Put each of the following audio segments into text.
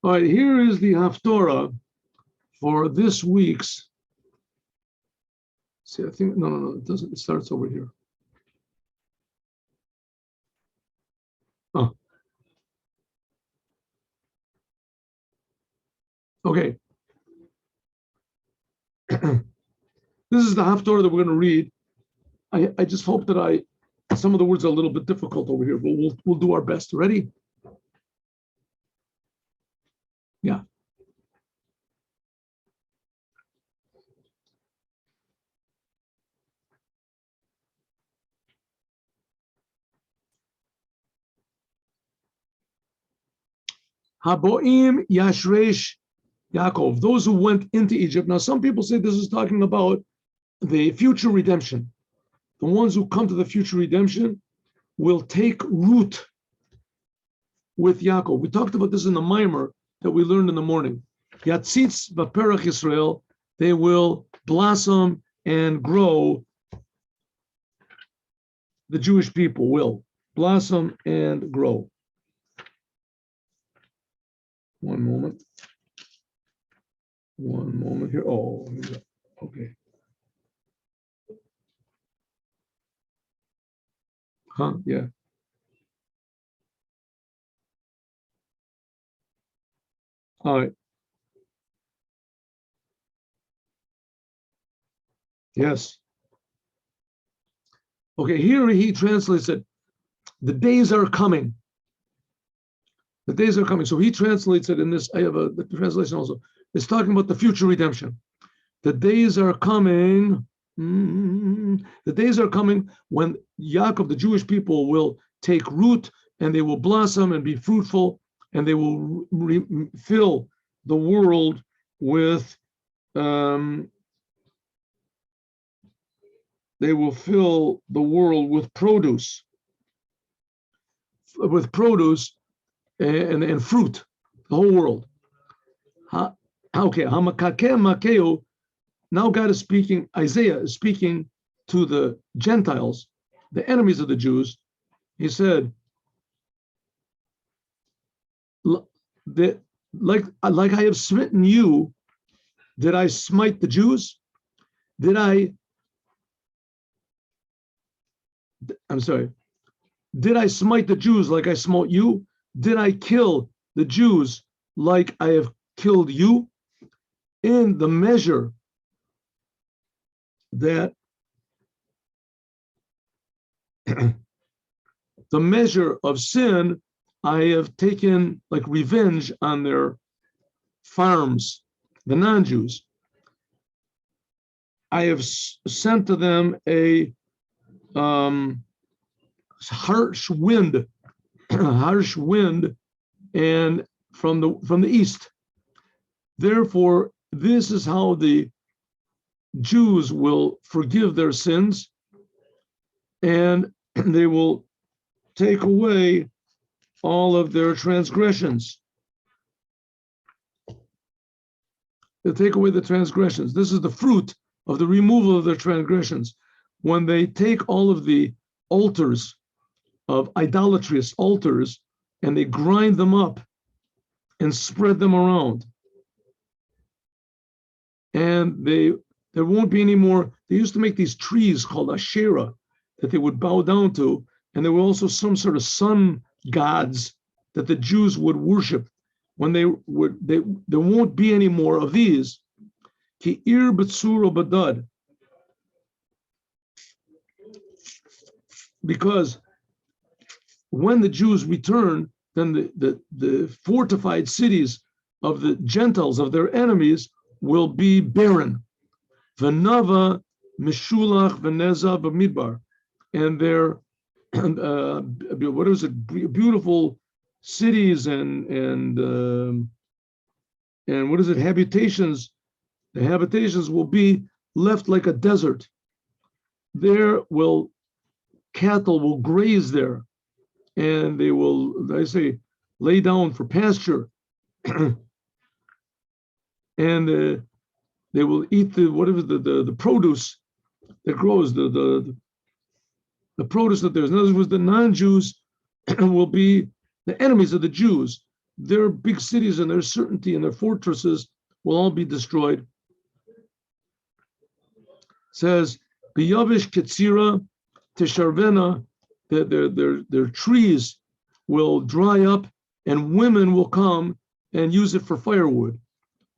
All right, here is the Haftorah for this week's. See, I think, no, it doesn't, it starts over here. Oh. Okay. This is the Haftorah that we're going to read. I just hope that some of the words are a little bit difficult over here, but we'll do our best. Ready? Yeah. Haboim Yashresh Yaakov, those who went into Egypt. Now, some people say this is talking about the future redemption. The ones who come to the future redemption will take root with Yaakov. We talked about this in the mimer that we learned in the morning. Yatzitz Baperach Israel, they will blossom and grow. The Jewish people will blossom and grow. One moment here. Oh, okay. Huh? Yeah. All right. Yes. Okay, here he translates it. The days are coming. The days are coming. So he translates it in this. I have the translation also. It's talking about the future redemption. The days are coming. The days are coming when Yaakov, the Jewish people, will take root and they will blossom and be fruitful, and they will fill the world with. They will fill the world with produce. And fruit, the whole world. Okay, now God is speaking, Isaiah is speaking to the Gentiles, the enemies of the Jews. He said, like I have smitten you, did I smite the Jews? Did I smite the Jews like I smote you? Did I kill the Jews like I have killed you? In the measure that the measure of sin, I have taken like revenge on their farms, the non-Jews. I have sent to them a harsh wind, and from the east. Therefore, this is how the Jews will forgive their sins, and they will take away all of their transgressions. They'll take away the transgressions. This is the fruit of the removal of their transgressions. When they take all of the altars of idolatrous altars and they grind them up and spread them around, and there won't be any more. They used to make these trees called Asherah that they would bow down to, and there were also some sort of sun gods that the Jews would worship. When there won't be any more of these. Ki ir b'tzur badad, because when the Jews return, then the fortified cities of the Gentiles, of their enemies, will be barren. V'nava mishulach v'neza b'midbar, and their beautiful cities and what is it, habitations. The habitations will be left like a desert. Cattle will graze there, and they will, lay down for pasture. And they will eat the produce that grows, the produce that there's. In other words, the non-Jews will be the enemies of the Jews. their big cities and their certainty and their fortresses will all be destroyed. It says, B'yavish Ketzira Tisharvena, their trees will dry up and women will come and use it for firewood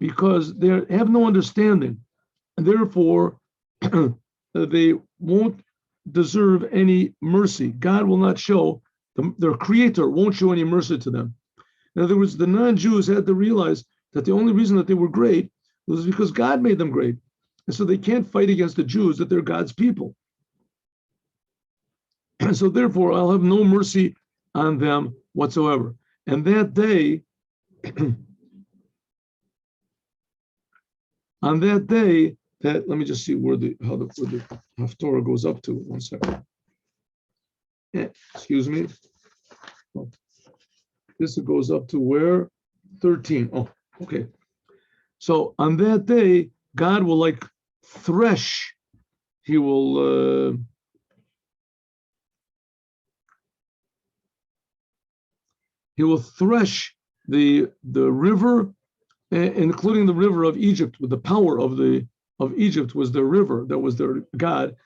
because they have no understanding. And therefore, they won't deserve any mercy. God will not show, their creator won't show any mercy to them. In other words, the non-Jews had to realize that the only reason that they were great was because God made them great. And so they can't fight against the Jews, that they're God's people. And so therefore, I'll have no mercy on them whatsoever. And that day, on that day, let me just see where the Haftorah goes up to. 1 second. Excuse me. Oh, this goes up to where? 13. Oh, okay. So on that day, God will like thresh. He will thresh the river, including the river of Egypt, with the power of Egypt was their river, that was their God.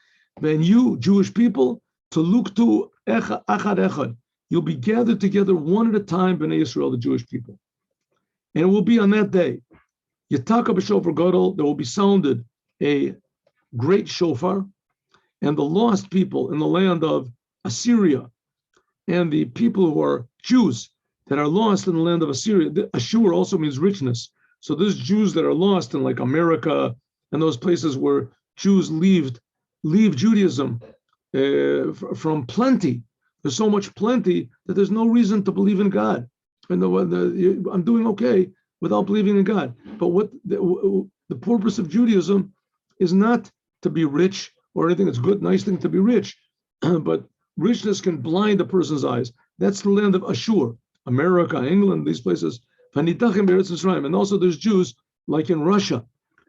Then you, Jewish people, to look to echad echad, you'll be gathered together one at a time, Bnei Israel, the Jewish people. And it will be on that day, Yitaka b'shofar gadol, there will be sounded a great shofar, and the lost people in the land of Assyria, and the people who are Jews that are lost in the land of Assyria. Ashur also means richness. So there's Jews that are lost in like America and those places where Jews leave Judaism from plenty. There's so much plenty that there's no reason to believe in God. And I'm doing okay without believing in God. But what the purpose of Judaism is not to be rich or anything. It's a good, nice thing to be rich, but richness can blind a person's eyes. That's the land of Ashur, America, England, these places. And also there's Jews like in Russia.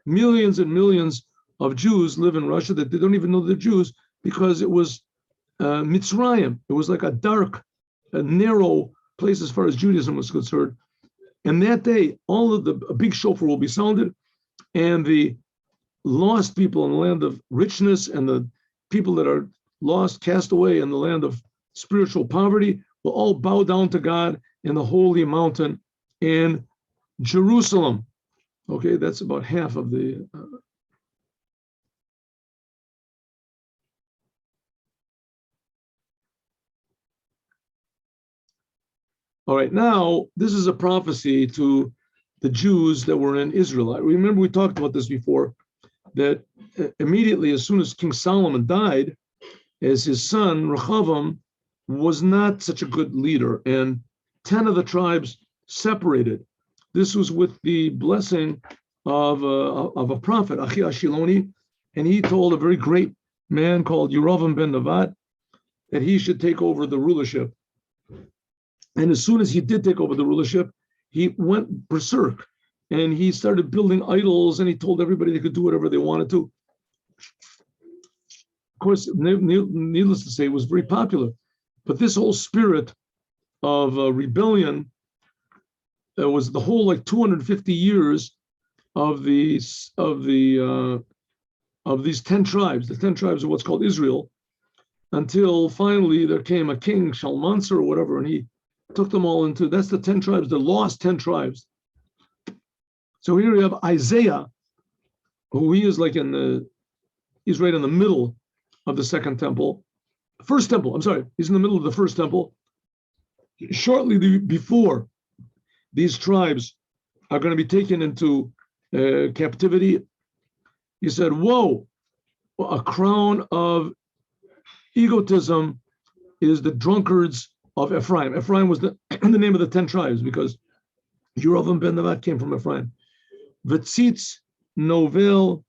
Millions and millions of Jews live in Russia that they don't even know they're Jews because it was Mitzrayim. It was like a dark, narrow place as far as Judaism was concerned. And that day, a big shofar will be sounded, and the lost people in the land of richness and the people that are lost, cast away in the land of spiritual poverty will all bow down to God in the holy mountain in Jerusalem. Okay, that's about half of the. All right, now this is a prophecy to the Jews that were in Israel. Remember, we talked about this before, that immediately as soon as King Solomon died, as his son Rehoboam was not such a good leader, and 10 of the tribes separated. This was with the blessing of a prophet, Achi Ashiloni, and he told a very great man called Yerovam ben Nevat that he should take over the rulership. And as soon as he did take over the rulership, he went berserk, and he started building idols, and he told everybody they could do whatever they wanted to. Of course, needless to say, it was very popular. But this whole spirit of rebellion was the whole like 250 years of these 10 tribes. The 10 tribes are what's called Israel, until finally there came a king, Shalmaneser or whatever, and he took them all into, that's the 10 tribes, the lost 10 tribes. So here you have Isaiah, who he's right in the middle of the second temple. First temple, I'm sorry, he's in the middle of the first temple. Shortly before these tribes are going to be taken into captivity, he said, "Whoa, a crown of egotism is the drunkards of Ephraim." Ephraim was the name of the 10 tribes because Yerovam ben Nevat came from Ephraim. V'tzitz novel,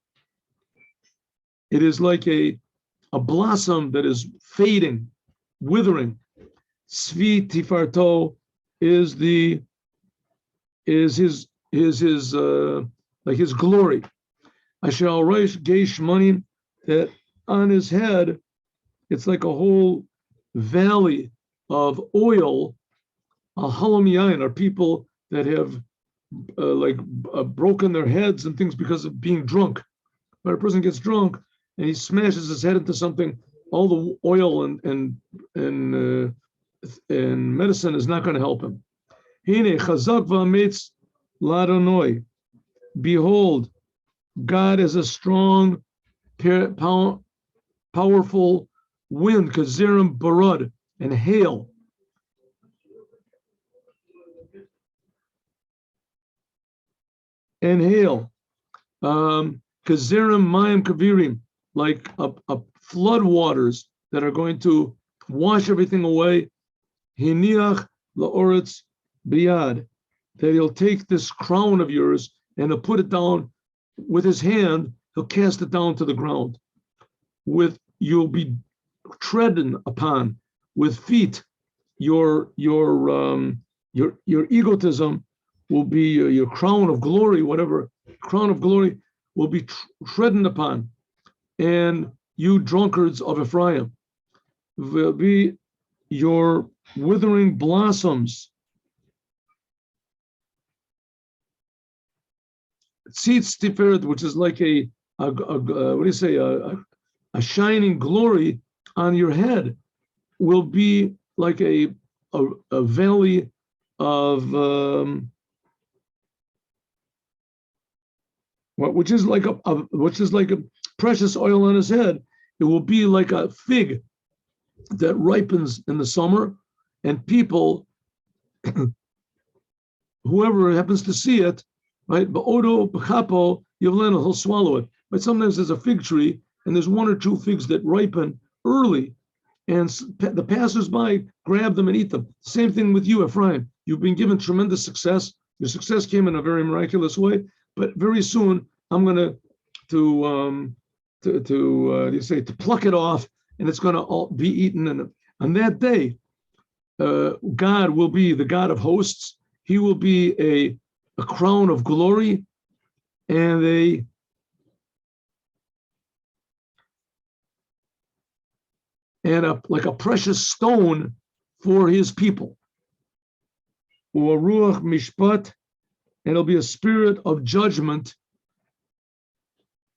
it is like a blossom that is fading, withering. Tzvi tifarto is his glory. Asher al reish geish money, that on his head, it's like a whole valley of oil Al-Halam Yain are people that have broken their heads and things because of being drunk. When a person gets drunk and he smashes his head into something, all the oil and medicine is not going to help him. Hine chazak v'ametz l'Adonai. Behold, God is a strong, powerful wind, kazirim barad, and hail. Kazirim mayim kavirim, like a flood waters that are going to wash everything away. Hiniach la'oretz biyad, that he'll take this crown of yours and he'll put it down with his hand. He'll cast it down to the ground. You'll be treading upon with feet. Your egotism will be your crown of glory. Whatever crown of glory will be treading upon, and you drunkards of Ephraim will be your withering blossoms. Tzitz tiferet, which is like a shining glory on your head, will be like a valley of which is like a precious oil on his head. It will be like a fig that ripens in the summer, and people, whoever happens to see it, right? Ba'odo b'chapo yavlena, he'll swallow it. But sometimes there's a fig tree, and there's one or two figs that ripen early, and the passersby grab them and eat them. Same thing with you, Ephraim. You've been given tremendous success. Your success came in a very miraculous way, but very soon I'm going to pluck it off, and it's going to all be eaten. And on that day, God will be the God of hosts. He will be a crown of glory, and like a precious stone for his people. Ruach mishpat, and it'll be a spirit of judgment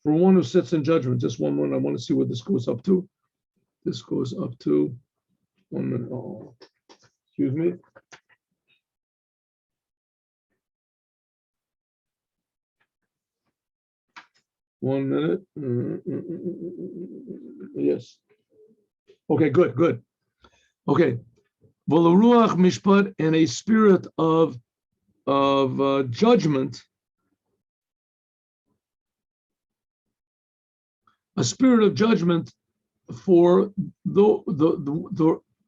for one who sits in judgment. Just one moment, I want to see what this goes up to. This goes up to 1 minute. Oh, excuse me. One minute. Yes. Okay, good. Okay. V'leruach mishpat, and a spirit of judgment, a spirit of judgment for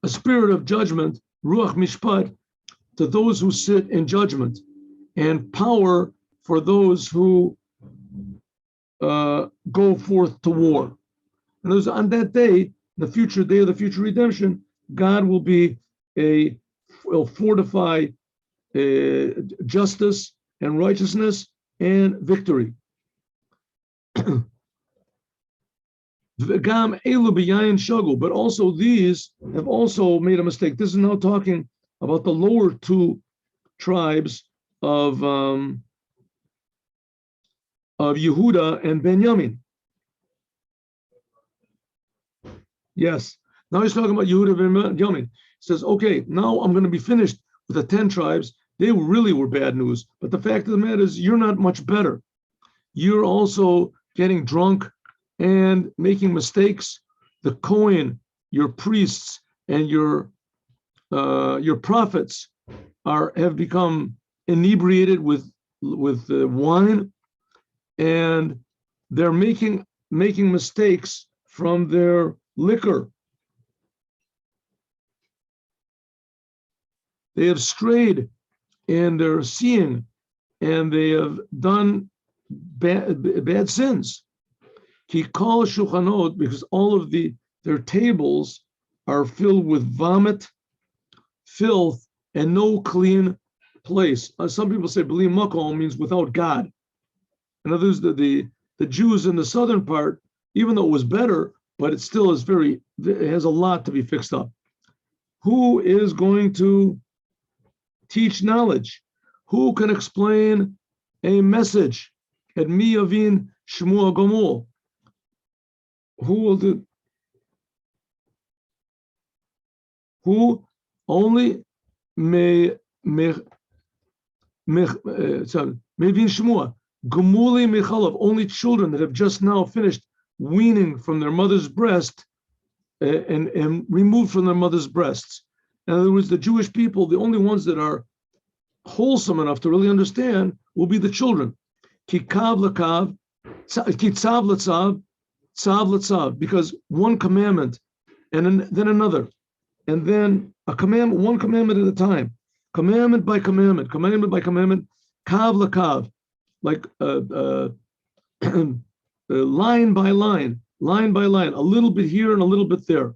a spirit of judgment, ruach mishpat, to those who sit in judgment, and power for those who go forth to war. And those, on that day, the future day of the future redemption, God will fortify justice and righteousness and victory. But also these have also made a mistake. This is now talking about the lower two tribes of Yehuda and Benjamin. Yes. Now he's talking about Yehuda and Benjamin. He says, okay, now I'm going to be finished with the 10 tribes. They really were bad news. But the fact of the matter is, you're not much better. You're also getting drunk and making mistakes. The Kohen, your priests, and your prophets have become inebriated with wine, and they're making mistakes from their liquor. They have strayed in their seeing, and they have done bad sins. He calls shulchanot, because all of their tables are filled with vomit, filth, and no clean place. Some people say b'li makom means without God. In other words, the Jews in the southern part, even though it was better, but it still is it has a lot to be fixed up. Who is going to teach knowledge? Who can explain a message? Et mi yavin shmua gomul. Who will do? Who only may mevin shmua gomuli mechalav. Only children that have just now finished weaning from their mother's breast and removed from their mother's breasts. In other words, the Jewish people, the only ones that are wholesome enough to really understand will be the children. Ki kav lakav, ki tzav latzav, tzav latzav, because one commandment and then another, and then a commandment, one commandment at a time, commandment by commandment, commandment by commandment, kav lakav, like line by line, a little bit here and a little bit there,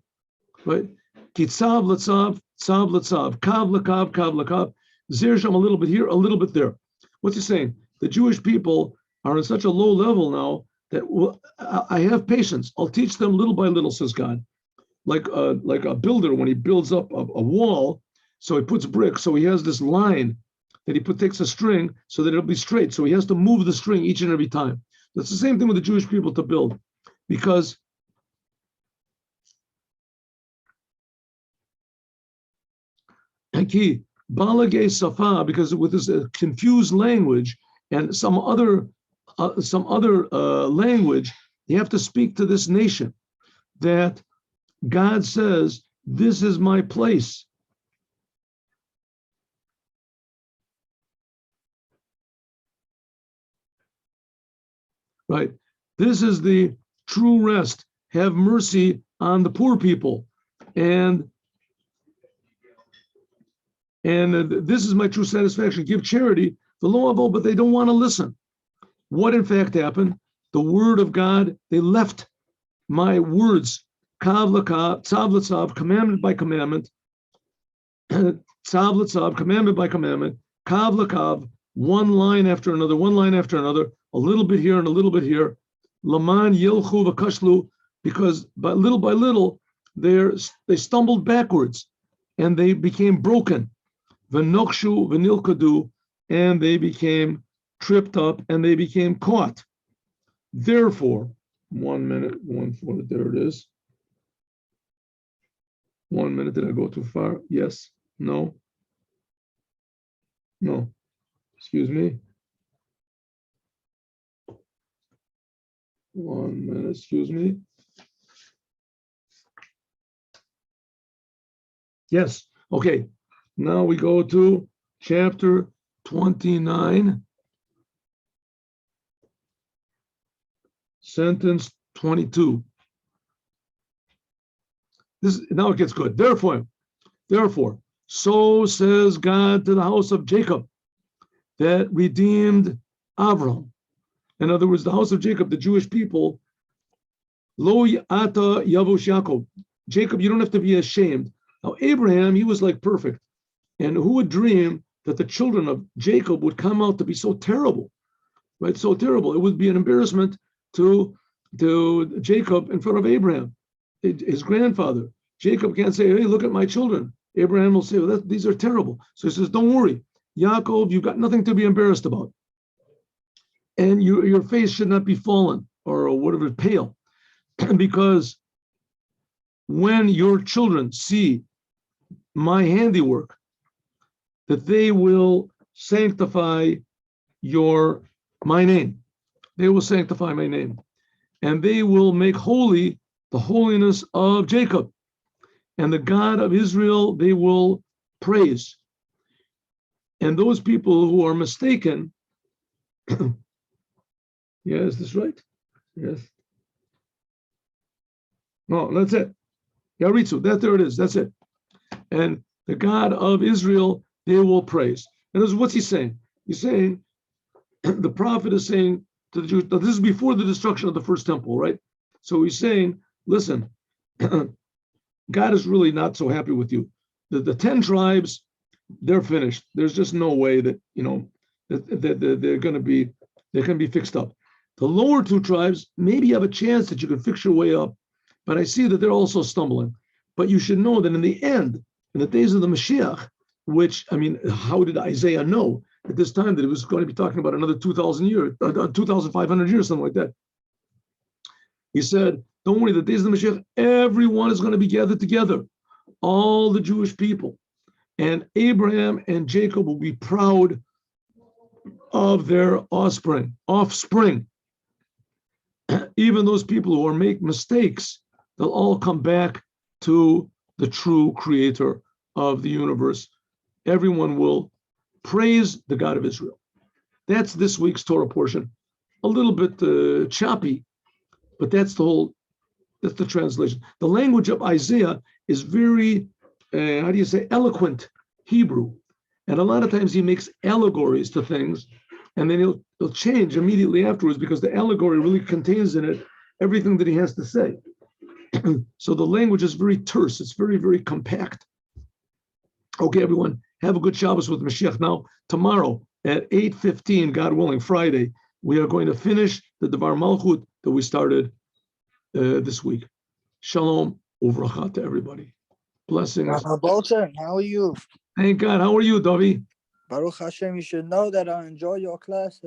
right? Ki tzav latzav, tzav latzav, kav lakav, kav lakav, zirsham, a little bit here, a little bit there. What's he saying? The Jewish people are on such a low level now that I have patience. I'll teach them little by little, says God. Like a builder, when he builds up a wall, so he puts bricks, so he has this line that he takes a string so that it'll be straight. So he has to move the string each and every time. That's the same thing with the Jewish people to build, because balagay safa, because with this confused language and some other language, you have to speak to this nation that God says, this is my place. Right? This is the true rest. Have mercy on the poor people. And this is my true satisfaction. Give charity, the law of all, but they don't want to listen. What in fact happened? The word of God, they left my words, kav lakav, tzav latzav, commandment by commandment, tzav latzav, commandment by commandment, kav lakav, one line after another, a little bit here and a little bit here, laman yilchu v'kashlu, because by little they stumbled backwards and they became broken. V'nokshu v'nilkadu, and they became tripped up and they became caught. Therefore, 1 minute, there it is. 1 minute, did I go too far? Yes, no, excuse me. 1 minute, excuse me. Yes, okay. Now we go to chapter 29, sentence 22. Now it gets good. Therefore, so says God to the house of Jacob that redeemed Abraham. In other words, the house of Jacob, the Jewish people, lo ata yavush Yaakov. Jacob, you don't have to be ashamed. Now, Abraham, he was like perfect. And who would dream that the children of Jacob would come out to be so terrible, right? So terrible. It would be an embarrassment to Jacob in front of Abraham, his grandfather. Jacob can't say, hey, look at my children. Abraham will say, well, these are terrible. So he says, don't worry, Yaakov, you've got nothing to be embarrassed about. And your face should not be fallen or whatever, pale, because when your children see my handiwork, that they will sanctify my name. They will sanctify my name. And they will make holy the holiness of Jacob. And the God of Israel they will praise. And those people who are mistaken, yeah, is this right? Yes. No, that's it. Yaritzu, there it is, that's it. And the God of Israel they will praise. And what's he saying? He's saying, the prophet is saying to the Jews, this is before the destruction of the first temple, right? So he's saying, listen, God is really not so happy with you. The 10 tribes, they're finished. There's just no way that, that they're going to be fixed up. The lower 2 tribes, maybe you have a chance that you can fix your way up, but I see that they're also stumbling. But you should know that in the end, in the days of the Moshiach, which, I mean, how did Isaiah know at this time that it was going to be talking about another 2,000 years, 2,500 years, something like that? He said, don't worry, the days of the Mashiach, everyone is going to be gathered together, all the Jewish people. And Abraham and Jacob will be proud of their offspring. Even those people who make mistakes, they'll all come back to the true creator of the universe. Everyone will praise the God of Israel. That's this week's Torah portion. A little bit choppy, but that's the translation. The language of Isaiah is very, eloquent Hebrew. And a lot of times he makes allegories to things, and then he'll change immediately afterwards because the allegory really contains in it everything that he has to say. So the language is very terse. It's very, very compact. Okay, everyone, have a good Shabbos with Mashiach. Now, tomorrow at 8:15, God willing, Friday, we are going to finish the Devar Malchut that we started this week. Shalom, uvracha to everybody. Blessings. Bolton, how are you? Thank God. How are you, Davi? Baruch Hashem, you should know that I enjoy your classes.